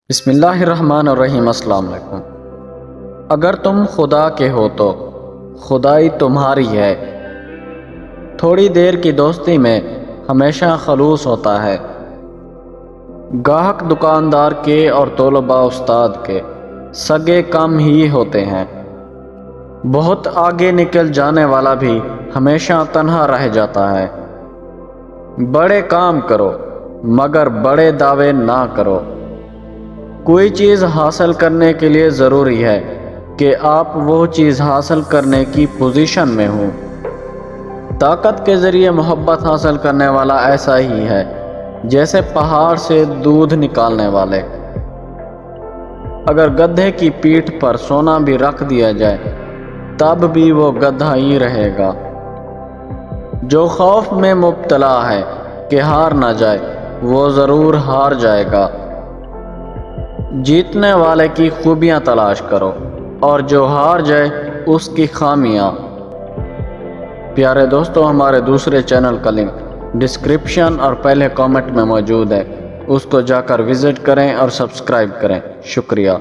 بسم اللہ الرحمن الرحیم۔ السلام علیکم۔ اگر تم خدا کے ہو تو خدائی تمہاری ہے۔ تھوڑی دیر کی دوستی میں ہمیشہ خلوص ہوتا ہے۔ گاہک دکاندار کے اور طلباء استاد کے سگے کم ہی ہوتے ہیں۔ بہت آگے نکل جانے والا بھی ہمیشہ تنہا رہ جاتا ہے۔ بڑے کام کرو مگر بڑے دعوے نہ کرو۔ کوئی چیز حاصل کرنے کے لیے ضروری ہے کہ آپ وہ چیز حاصل کرنے کی پوزیشن میں ہوں۔ طاقت کے ذریعے محبت حاصل کرنے والا ایسا ہی ہے جیسے پہاڑ سے دودھ نکالنے والے۔ اگر گدھے کی پیٹھ پر سونا بھی رکھ دیا جائے تب بھی وہ گدھا ہی رہے گا۔ جو خوف میں مبتلا ہے کہ ہار نہ جائے وہ ضرور ہار جائے گا۔ جیتنے والے کی خوبیاں تلاش کرو اور جو ہار جائے اس کی خامیاں۔ پیارے دوستو، ہمارے دوسرے چینل کا لنک ڈسکرپشن اور پہلے کامنٹ میں موجود ہے، اس کو جا کر وزٹ کریں اور سبسکرائب کریں۔ شکریہ۔